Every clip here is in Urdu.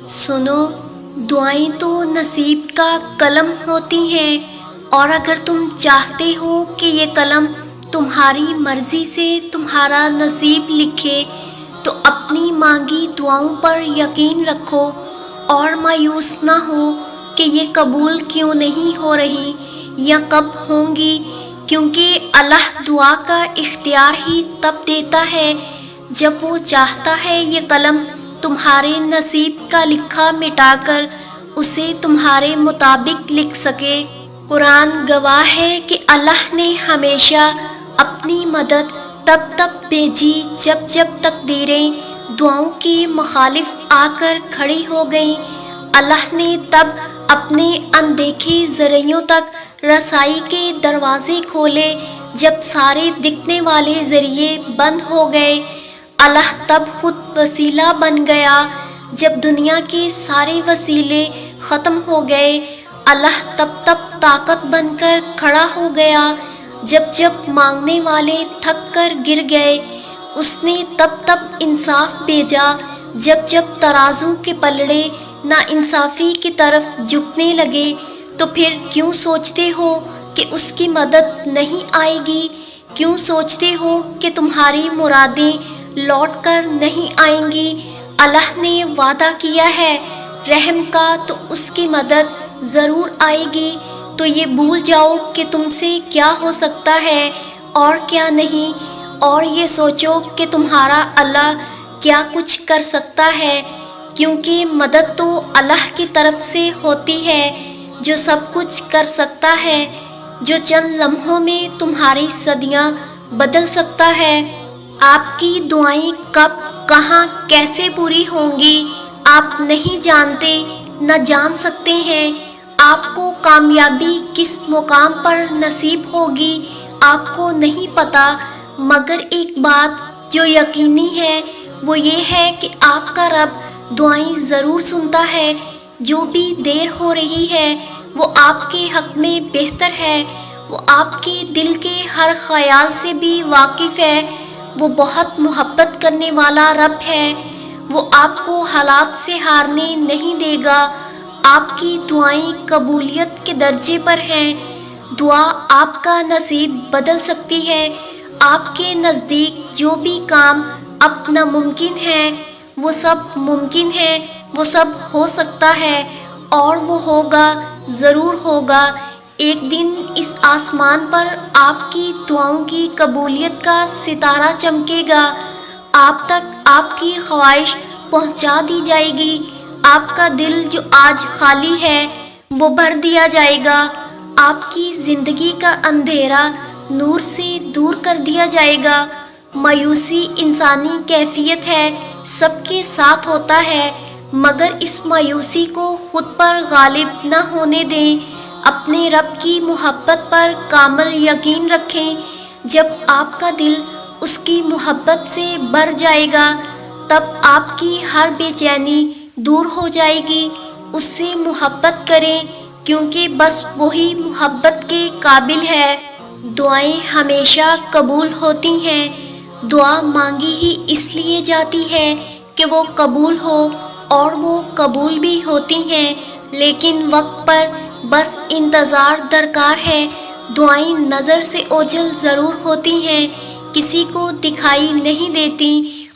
سنو، دعائیں تو نصیب کا قلم ہوتی ہیں، اور اگر تم چاہتے ہو کہ یہ قلم تمہاری مرضی سے تمہارا نصیب لکھے تو اپنی مانگی دعاؤں پر یقین رکھو اور مایوس نہ ہو کہ یہ قبول کیوں نہیں ہو رہی یا کب ہوں گی، کیونکہ اللہ دعا کا اختیار ہی تب دیتا ہے جب وہ چاہتا ہے یہ قلم تمہارے نصیب کا لکھا مٹا کر اسے تمہارے مطابق لکھ سکے۔ قرآن گواہ ہے کہ اللہ نے ہمیشہ اپنی مدد تب بھیجی جب تقدیریں دعاؤں کے مخالف آ کر کھڑی ہو گئیں۔ اللہ نے تب اپنے اندیکھے ذرائعوں تک رسائی کے دروازے کھولے جب سارے دکھنے والے ذریعے بند ہو گئے۔ اللہ تب خود وسیلہ بن گیا جب دنیا کے سارے وسیلے ختم ہو گئے۔ اللہ تب طاقت بن کر کھڑا ہو گیا جب مانگنے والے تھک کر گر گئے۔ اس نے تب انصاف بھیجا جب ترازو کے پلڑے ناانصافی کی طرف جھکنے لگے۔ تو پھر کیوں سوچتے ہو کہ اس کی مدد نہیں آئے گی؟ کیوں سوچتے ہو کہ تمہاری مرادیں لوٹ کر نہیں آئیں گی؟ اللہ نے وعدہ کیا ہے رحم کا، تو اس کی مدد ضرور آئے گی۔ تو یہ بھول جاؤ کہ تم سے کیا ہو سکتا ہے اور کیا نہیں، اور یہ سوچو کہ تمہارا اللہ کیا کچھ کر سکتا ہے، کیونکہ مدد تو اللہ کی طرف سے ہوتی ہے جو سب کچھ کر سکتا ہے، جو چند لمحوں میں تمہاری صدیاں بدل سکتا ہے۔ آپ کی دعائیں کب، کہاں، کیسے پوری ہوں گی آپ نہیں جانتے، نہ جان سکتے ہیں۔ آپ کو کامیابی کس مقام پر نصیب ہوگی آپ کو نہیں پتا، مگر ایک بات جو یقینی ہے وہ یہ ہے کہ آپ کا رب دعائیں ضرور سنتا ہے۔ جو بھی دیر ہو رہی ہے وہ آپ کے حق میں بہتر ہے۔ وہ آپ کے دل کے ہر خیال سے بھی واقف ہے۔ وہ بہت محبت کرنے والا رب ہے۔ وہ آپ کو حالات سے ہارنے نہیں دے گا۔ آپ کی دعائیں قبولیت کے درجے پر ہیں۔ دعا آپ کا نصیب بدل سکتی ہے۔ آپ کے نزدیک جو بھی کام اب ناممکن ہے وہ سب ممکن ہے، وہ سب ہو سکتا ہے، اور وہ ہوگا، ضرور ہوگا۔ ایک دن اس آسمان پر آپ کی دعاؤں کی قبولیت کا ستارہ چمکے گا۔ آپ تک آپ کی خواہش پہنچا دی جائے گی۔ آپ کا دل جو آج خالی ہے وہ بھر دیا جائے گا۔ آپ کی زندگی کا اندھیرا نور سے دور کر دیا جائے گا۔ مایوسی انسانی کیفیت ہے، سب کے ساتھ ہوتا ہے، مگر اس مایوسی کو خود پر غالب نہ ہونے دیں۔ اپنے رب کی محبت پر کامل یقین رکھیں۔ جب آپ کا دل اس کی محبت سے بھر جائے گا تب آپ کی ہر بے چینی دور ہو جائے گی۔ اس سے محبت کریں، کیونکہ بس وہی محبت کے قابل ہے۔ دعائیں ہمیشہ قبول ہوتی ہیں۔ دعا مانگی ہی اس لیے جاتی ہے کہ وہ قبول ہو، اور وہ قبول بھی ہوتی ہیں، لیکن وقت پر بس انتظار درکار ہے۔ دعائیں نظر سے اوجھل ضرور ہوتی ہیں، کسی کو دکھائی نہیں دیتی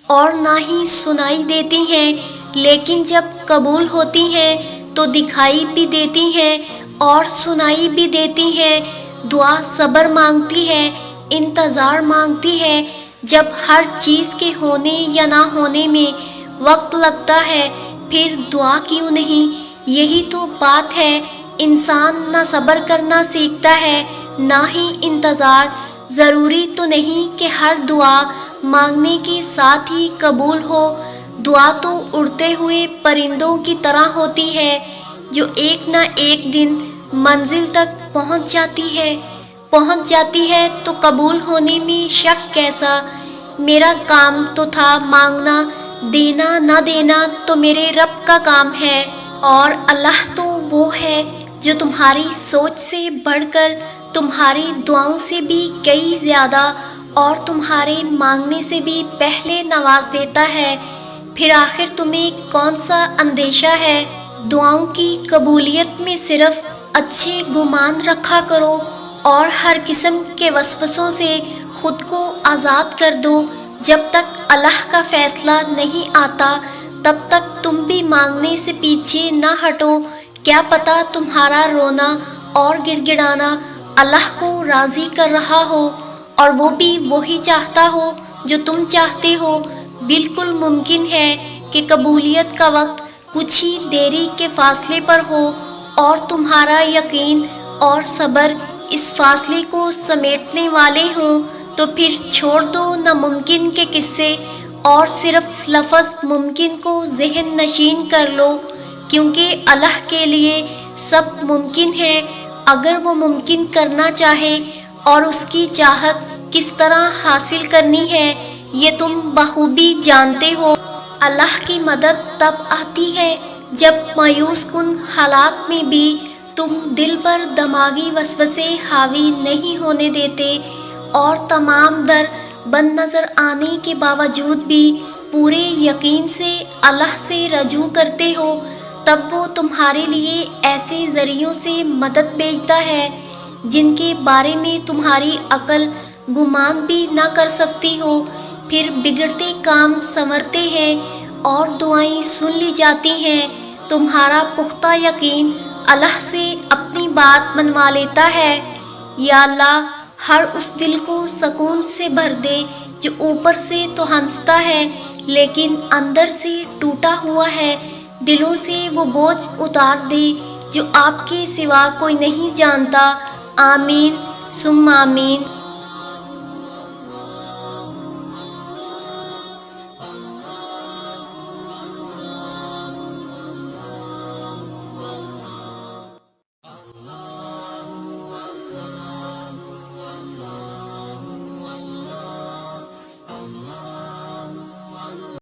اور نہ ہی سنائی دیتی ہیں، لیکن جب قبول ہوتی ہیں تو دکھائی بھی دیتی ہیں اور سنائی بھی دیتی ہیں۔ دعا صبر مانگتی ہے، انتظار مانگتی ہے۔ جب ہر چیز کے ہونے یا نہ ہونے میں وقت لگتا ہے پھر دعا کیوں نہیں؟ یہی تو بات ہے۔ انسان نہ صبر کرنا سیکھتا ہے نہ ہی انتظار۔ ضروری تو نہیں کہ ہر دعا مانگنے کے ساتھ ہی قبول ہو۔ دعا تو اڑتے ہوئے پرندوں کی طرح ہوتی ہے جو ایک نہ ایک دن منزل تک پہنچ جاتی ہے تو قبول ہونے میں شک کیسا؟ میرا کام تو تھا مانگنا، دینا نہ دینا تو میرے رب کا کام ہے، اور اللہ تو وہ ہے جو تمہاری سوچ سے بڑھ کر تمہاری دعاؤں سے بھی کئی زیادہ اور تمہارے مانگنے سے بھی پہلے نواز دیتا ہے، پھر آخر تمہیں کون سا اندیشہ ہے؟ دعاؤں کی قبولیت میں صرف اچھے گمان رکھا کرو اور ہر قسم کے وسوسوں سے خود کو آزاد کر دو۔ جب تک اللہ کا فیصلہ نہیں آتا تب تک تم بھی مانگنے سے پیچھے نہ ہٹو۔ کیا پتہ تمہارا رونا اور گڑ گڑانا اللہ کو راضی کر رہا ہو اور وہ بھی وہی چاہتا ہو جو تم چاہتے ہو۔ بالکل ممکن ہے کہ قبولیت کا وقت کچھ ہی دیری کے فاصلے پر ہو اور تمہارا یقین اور صبر اس فاصلے کو سمیٹنے والے ہوں، تو پھر چھوڑ دو ناممکن کے قصے اور صرف لفظ ممکن کو ذہن نشین کر لو، کیونکہ اللہ کے لیے سب ممکن ہے اگر وہ ممکن کرنا چاہے، اور اس کی چاہت کس طرح حاصل کرنی ہے یہ تم بخوبی جانتے ہو۔ اللہ کی مدد تب آتی ہے جب مایوس کن حالات میں بھی تم دل پر دماغی وسوسے حاوی نہیں ہونے دیتے اور تمام در بند نظر آنے کے باوجود بھی پورے یقین سے اللہ سے رجوع کرتے ہو۔ تب وہ تمہارے لیے ایسے ذریعوں سے مدد بھیجتا ہے جن کے بارے میں تمہاری عقل گمان بھی نہ کر سکتی ہو۔ پھر بگڑتے کام سنورتے ہیں اور دعائیں سن لی جاتی ہیں۔ تمہارا پختہ یقین اللہ سے اپنی بات منوا لیتا ہے۔ یا اللہ، ہر اس دل کو سکون سے بھر دے جو اوپر سے تو ہنستا ہے لیکن اندر سے ٹوٹا ہوا ہے۔ دلوں سے وہ بوجھ اتار دے جو آپ کے سوا کوئی نہیں جانتا۔ آمین ثم آمین۔